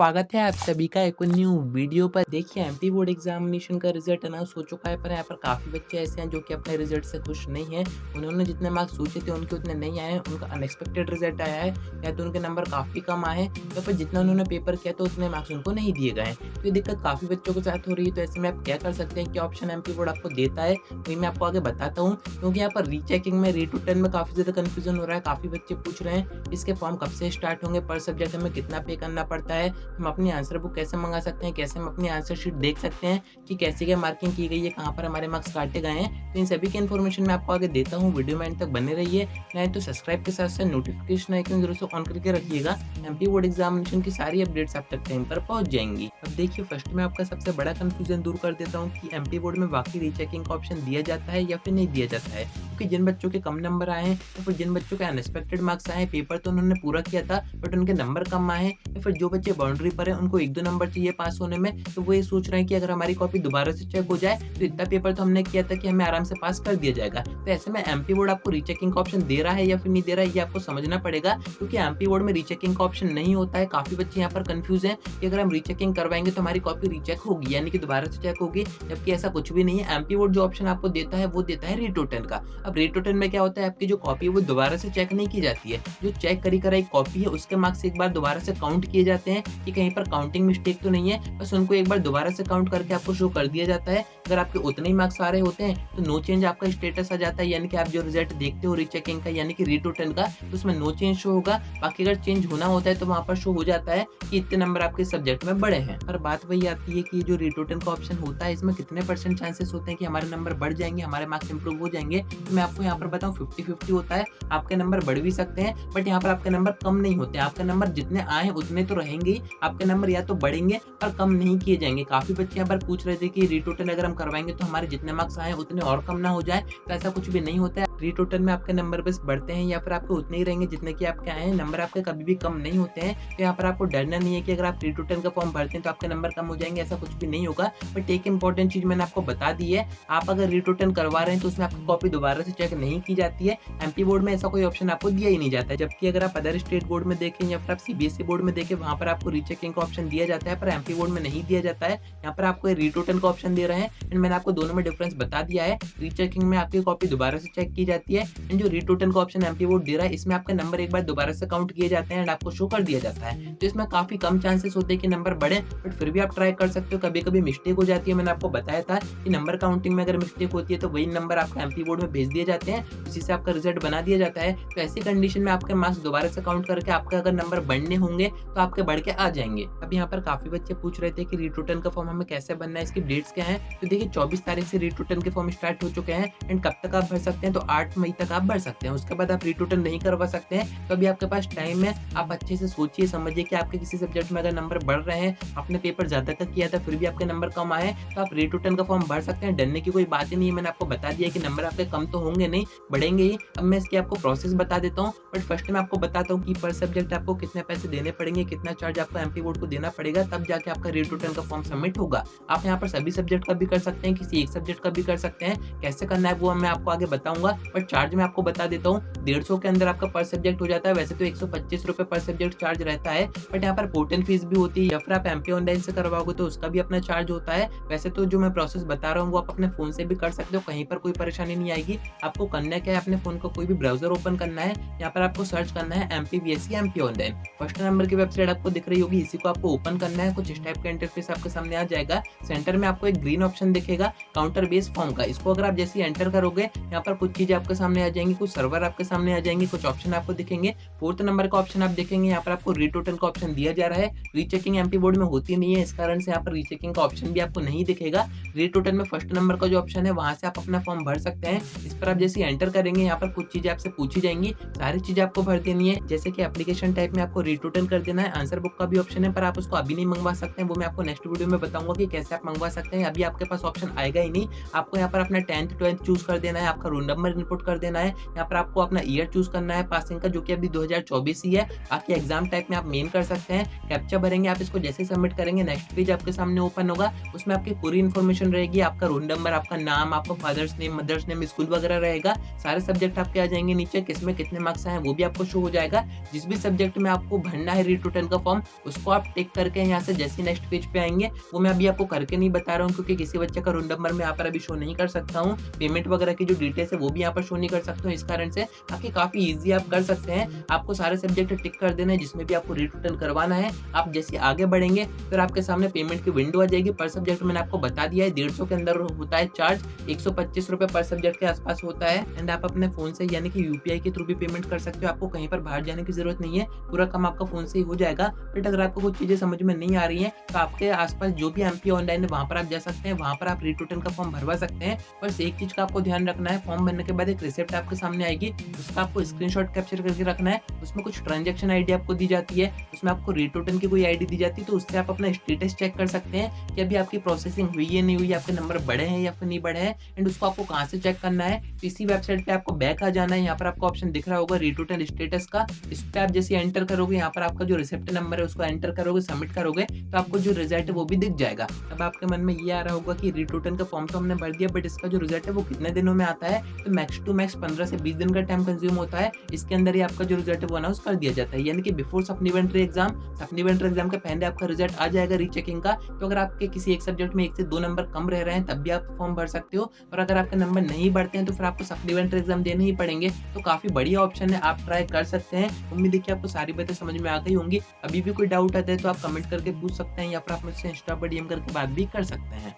स्वागत है आप सभी का एक न्यू वीडियो पर। देखिए एमपी बोर्ड एग्जामिनेशन का रिजल्ट अनाउंस हो चुका है, पर यहाँ पर काफ़ी बच्चे ऐसे हैं जो कि अपने रिजल्ट से खुश नहीं हैं। उन्होंने जितने मार्क्स सोचे थे उनके उतने नहीं आए हैं, उनका अनएक्सपेक्टेड रिजल्ट आया है या तो उनके नंबर काफ़ी कम आए हैं या फिर जितना उन्होंने पेपर किया था उतने मार्क्स उनको नहीं दिए गए हैं। तो ये दिक्कत काफ़ी बच्चों के साथ हो रही है। तो ऐसे में आप क्या कर सकते हैं, क्या ऑप्शन एमपी बोर्ड आपको देता है वही मैं आपको आगे बताता हूँ। क्योंकि यहाँ पर रीचेकिंग में रीटूटन में काफ़ी ज़्यादा कन्फ्यूजन हो रहा है। काफ़ी बच्चे पूछ रहे हैं इसके फॉर्म कब से स्टार्ट होंगे, पर सब्जेक्ट हमें कितना पे करना पड़ता है, हम अपनी आंसर बुक कैसे मंगा सकते हैं, कैसे हम अपनी आंसर शीट देख सकते हैं कि कैसी क्या मार्किंग की गई है, कहाँ पर हमारे मार्क्स काटे गए हैं। तो इन सभी की इन्फॉर्मेशन मैं आपको आगे देता हूँ। वीडियो में एंड तक बने रहिए। नहीं तो सब्सक्राइब के साथ साथ नोटिफिकेशन आइकन जरूर से ऑन करके रखिएगा। एमपी बोर्ड एग्जामिनेशन की सारी अपडेट्स आप तक टाइम पर पहुंच जाएंगी। अब देखिए फर्स्ट में आपका सबसे बड़ा कंफ्यूजन दूर कर देता हूँ कि एमपी बोर्ड में वाकई रीचेकिंग का ऑप्शन दिया जाता है या फिर नहीं दिया जाता है। क्योंकि जिन बच्चों के कम नंबर आए हैं या फिर जिन बच्चों के अनएक्सपेक्टेड मार्क्स आए हैं, पेपर तो उन्होंने पूरा किया था बट उनके नंबर कम आए हैं, या फिर जो बच्चे बाउंड्री पर हैं उनको 1-2 नंबर चाहिए पास होने में, तो वो ये सोच रहे हैं कि अगर हमारी कॉपी दोबारा से चेक हो जाए तो इतना पेपर तो हमने किया था कि हमें आराम से पास कर दिया जाएगा। तो ऐसे में एमपी बोर्ड आपको रीचेकिंग का ऑप्शन दे रहा है या फिर नहीं दे रहा है, ये आपको समझना पड़ेगा। क्योंकि एमपी बोर्ड में रीचेकिंग का ऑप्शन नहीं होता है। काफी बच्चे यहाँ पर कंफ्यूज हैं कि अगर हम रीचेकिंग करवाएंगे तो हमारी कॉपी रीचेक होगी, यानी कि दोबारा से चेक होगी, जबकि ऐसा कुछ भी नहीं है। एमपी बोर्ड जो ऑप्शन आपको देता है वो देता है रीटोटन का। अब रीटोटन में क्या होता है, आपकी जो कॉपी है वो दोबारा से चेक नहीं की जाती है। जो चेक करी कराई कॉपी है उसके मार्क्स एक बार दोबारा से काउंट किए जाते हैं कि कहीं पर काउंटिंग मिस्टेक तो नहीं है, बस उनको एक बार दोबारा से काउंट करके आपको शो कर दिया जाता है। अगर आपके उतने ही मार्क्स आ रहे होते हैं तो नो चेंज आपका स्टेटस आ जाता है, यानी कि आप जो रिजल्ट देखते हो रीचेकिंग का यानी कि रीटोटन का, तो उसमें नो चेंज शो होगा। बाकी अगर चेंज होना होता है तो वहां पर शो हो जाता है कि इतने नंबर आपके सब्जेक्ट में बढ़े हैं। पर बात वही आती है कि जो रीटोटन का ऑप्शन होता है इसमें कितने परसेंट चांसेस होते हैं कि हमारे नंबर बढ़ जाएंगे, हमारे मार्क्स इंप्रूव हो जाएंगे। तो मैं आपको यहाँ पर बताऊँ 50-50 होता है। आपके नंबर बढ़ भी सकते हैं बट यहाँ पर आपके नंबर कम नहीं होते। आपके नंबर जितने आए उतने तो रहेंगे ही, आपके नंबर या तो बढ़ेंगे पर कम नहीं किए जाएंगे। काफी बच्चे यहाँ पर पूछ रहे थे कि रीटोटल अगर हम करवाएंगे तो हमारे जितने मार्क्स आए उतने और कम ना हो जाए, तो ऐसा कुछ भी नहीं होता है। रीटोटल में आपके नंबर बस बढ़ते हैं या फिर आपके उतने ही रहेंगे जितने की आपके आए हैं। नंबर आपके कभी भी कम नहीं होते हैं। तो यहाँ पर आपको डरना नहीं है कि अगर आप रीटोटल का फॉर्म भरते हैं तो आपके नंबर कम हो जाएंगे, ऐसा कुछ भी नहीं होगा। बट एक इंपॉर्टेंट चीज मैंने आपको बता दी है, आप अगर रीटोटल करवा रहे हैं तो उसमें आपकी कॉपी दोबारा से चेक नहीं की जाती है। एमपी बोर्ड में ऐसा कोई ऑप्शन आपको दिया ही नहीं जाता है। जबकि अगर आप अदर स्टेट बोर्ड में देखें या फिर आप सीबीएसई बोर्ड में देखें, वहां पर आपको रीचेकिंग का ऑप्शन दिया जाता है, पर एमपी बोर्ड में नहीं दिया जाता है। यहाँ पर आपको रीटोटल का ऑप्शन दे रहे हैं एंड मैंने आपको दोनों में डिफरेंस बता दिया है। रीचेकिंग में आपकी कॉपी दोबारा से चेक की जाती है एंड जो रीटोटल का ऑप्शन एमपी बोर्ड दे रहा है इसमें आपके नंबर एक बार दोबारा से काउंट किए जाते हैं एंड आपको शो कर दिया जाता है। तो इसमें काफी कम चांसेस होते हैं कि नंबर बढ़े, बट फिर भी आप ट्राई कर सकते हो। कभी कभी मिस्टेक हो जाती है, मैंने आपको बताया था कि नंबर काउंटिंग में अगर मिस्टेक होती है तो वही नंबर आपका एमपी बोर्ड में भेज दिए जाते हैं, उसी से आपका रिजल्ट बना दिया जाता है। तो ऐसी कंडीशन में आपके मार्क्स दोबारा से काउंट करके आपके अगर नंबर बढ़ने होंगे तो आपके बढ़ के आ जाएंगे। अब यहाँ पर काफी बच्चे पूछ रहे थे कि रीटोटल का फॉर्म हमें कैसे बनना है, इसकी डेट्स क्या है। तो देखिए 24 तारीख से रीटोटल के फॉर्म स्टार्ट हो चुके हैं एंड कब तक आप भर सकते हैं, तो 8 मई तक आप भर सकते हैं। उसके बाद आप रीटोटल नहीं करवा सकते हैं। तो अभी आपके पास टाइम है, आप अच्छे से सोचिए समझिए कि आपके किसी सब्जेक्ट में अगर नंबर बढ़ रहे हैं, आपने पेपर ज्यादा तक किया था फिर भी आपके नंबर कम आए, तो आप रीटोटल का फॉर्म भर सकते हैं। डरने की कोई बात ही नहीं है। मैंने आपको बता दिया कि नंबर आपके कम तो होंगे नहीं, बढ़ेंगे ही। अब मैं इसकी आपको प्रोसेस बता देता हूँ, बट फर्स्ट मैं आपको बताता हूँ कि पर सब्जेक्ट आपको कितने पैसे देने पड़ेंगे, कितना चार्ज आपको एमपी बोर्ड को देना पड़ेगा, तब जाके आपका रीटोटल का फॉर्म सबमिट होगा। आप यहाँ पर सभी सब्जेक्ट का भी कर सकते हैं, किसी एक सब्जेक्ट का भी कर सकते हैं। कैसे करना है वो मैं आपको आगे बताऊंगा, बट चार्ज मैं आपको बता देता हूँ। 150 के अंदर आपका पर सब्जेक्ट हो जाता है। वैसे तो 125 रुपए पर सब्जेक्ट चार्ज रहता है, बट यहाँ पर पोर्टल फीस भी होती है, या फिर आप एमपी ऑनलाइन से करवाओगे तो उसका भी अपना चार्ज होता है। वैसे तो जो मैं प्रोसेस बता रहा हूँ वो आप अपने फोन से भी कर सकते हो, कहीं पर कोई परेशानी नहीं आएगी। आपको करना क्या है, अपने फोन का कोई भी ब्राउजर ओपन करना है, यहाँ पर आपको सर्च करना है एमपीवीएससी एमपी ऑनलाइन। फर्स्ट नंबर की वेबसाइट आपको दिख रही होगी, इसी को आपको ओपन करना है। कुछ इस टाइप का इंटरफेस आपके सामने आ जाएगा। सेंटर में आपको एक ग्रीन ऑप्शन दिखेगा काउंटर बेस्ड फॉर्म का, इसको अगर आप जैसे एंटर करोगे यहाँ पर कुछ चीजें आपके सामने आ जाएंगी, कुछ सर्वर आपके सामने आ जाएंगे, कुछ ऑप्शन आपको दिखेंगे। 4th नंबर का ऑप्शन आप देखेंगे, यहाँ पर आपको रीटोटल का ऑप्शन दिया जा रहा है। रीचेकिंग एमपी बोर्ड में होती नहीं है, इस कारण से यहाँ पर रीचेकिंग का ऑप्शन भी आपको नहीं दिखेगा। रीटोटल में फर्स्ट नंबर का जो ऑप्शन है वहां से आप अपना फॉर्म भर सकते हैं। इस पर आप जैसे एंटर करेंगे यहाँ पर कुछ चीजें आपसे पूछी जाएंगी, सारी चीजें आपको भर देनी है। जैसे कि एप्लीकेशन टाइप में आपको रीटोटल कर देना है। आंसर बुक का भी ऑप्शन है, पर आप उसको अभी नहीं मंगवा सकते हैं, वो मैं आपको नेक्स्ट वीडियो में बताऊंगा कि कैसे आप मंगवा सकते हैं। अभी आपके पास ऑप्शन आएगा ही नहीं। आपको यहाँ पर अपना 10th 12th चूज कर देना है, आपका रोल नंबर इनपुट कर देना है, यहाँ पर आपको अपना ईयर चूज करना है पासिंग का, जो कि अभी 2024 ही है। आपके एग्जाम टाइप में आप मेन कर सकते हैं, कैप्चा भरेंगे। आप इसको जैसे सबमिट करेंगे नेक्स्ट पेज आपके सामने ओपन होगा, उसमें आपकी पूरी इन्फॉर्मेशन रहेगी, आपका रोल नंबर, आपका नाम, आपका father's name, mother's name, school वगैरह रहेगा। सारे सब्जेक्ट आपके आ जाएंगे नीचे, किसमें कितने मार्क्स आए वो भी आपको शो हो जाएगा। जिस भी सब्जेक्ट में आपको भरना है रीटोटल का फॉर्म, उसको आप टिक करके यहाँ से जैसे नेक्स्ट पेज पे आएँगे, वो मैं अभी आपको करके नहीं बता रहा हूँ क्योंकि किसी बच्चे का रोल नंबर मैं यहाँ पर अभी शो नहीं कर सकता हूँ। पेमेंट वगैरह की जो डिटेल्स है वो भी यहाँ पर शो नहीं कर सकता हूँ इस कारण से, बाकी काफ़ी ईज़ी आप कर सकते हैं। आपको सारे सब्जेक्ट टिक कर देना है जिसमें भी आपको रीटोटल करवाना है। आप जैसे आगे बढ़ेंगे फिर आपके सामने पेमेंट की विंडो आ जाएगी। पर सब्जेक्ट मैंने आपको बता दिया है 150 के अंदर होता है चार्ज, ₹125 पर सब्जेक्ट के आसपास होता है। एंड आप अपने फ़ोन से यानी कि यूपीआई के थ्रू भी पेमेंट कर सकते हो। आपको कहीं पर बाहर जाने की ज़रूरत नहीं है, पूरा काम आपका फ़ोन से ही हो जाएगा। बट अगर आपको कुछ चीज़ें समझ में नहीं आ रही हैं तो आपके आसपास जो भी एमपी ऑनलाइन है वहाँ पर आप जा सकते हैं, वहाँ पर आप रीटोटल का फॉर्म भरवा सकते हैं। बस एक चीज़ का आपको ध्यान रखना है, फॉर्म भरने के बाद एक रिसिप्ट आपके सामने आएगी, उसका आपको स्क्रीनशॉट कैप्चर करके रखना है। उसमें कुछ ट्रांजैक्शन आईडी आपको दी जाती है, उसमें आपको रीटोटल की कोई आईडी दी जाती है, तो उससे आप अपना स्टेटस चेक कर सकते हैं कि अभी आपकी प्रोसेसिंग हुई है नहीं हुई, आपके नंबर बढ़े हैं या फिर नहीं बढ़े हैं। एंड उसको आपको कहाँ से चेक करना है, तो इसी वेबसाइट पे आपको बैक आ जाना है। यहाँ पर आपको ऑप्शन दिख रहा होगा रीटोटल स्टेटस का, इस पे आप जैसे एंटर करोगे, यहाँ पर आपका जो रिसिप्ट नंबर है उसको एंटर करोगे, सबमिट करोगे, तो आपको जो रिजल्ट है वो भी दिख जाएगा। अब आपके मन में ये आ रहा होगा कि रीटोटल का फॉर्म तो हमने भर दिया, बट इसका जो रिजल्ट है वो कितने दिनों में आता है, तो मैक्स टू मैक्स 15 से 20 दिन का टाइम कंज्यूम होता है। इसके अंदर ही आपका जो रिजल्ट है वो अनाउंस कर दिया जाता है, यानी कि बिफोर सप्लीमेंट्री एग्जाम के पहले आपका रिजल्ट आ जाएगा रीचेकिंग का। तो अगर आपके किसी एक सब्जेक्ट में 1 से 2 नंबर कम रह रहे हैं तब भी आप फॉर्म भर सकते हो, और अगर आपके नंबर नहीं बढ़ते हैं तो फिर आपको सप्लीमेंट्री एग्जाम देने ही पड़ेंगे। तो काफ़ी बढ़िया ऑप्शन है, आप ट्राई कर सकते हैं। उम्मीद है कि आपको सारी बातें समझ में आ गई होंगी। अभी भी कोई डाउट आता है तो आप कमेंट करके पूछ सकते हैं, या फिर आप मुझसे इंस्टा पर डीएम करके बात भी कर सकते हैं।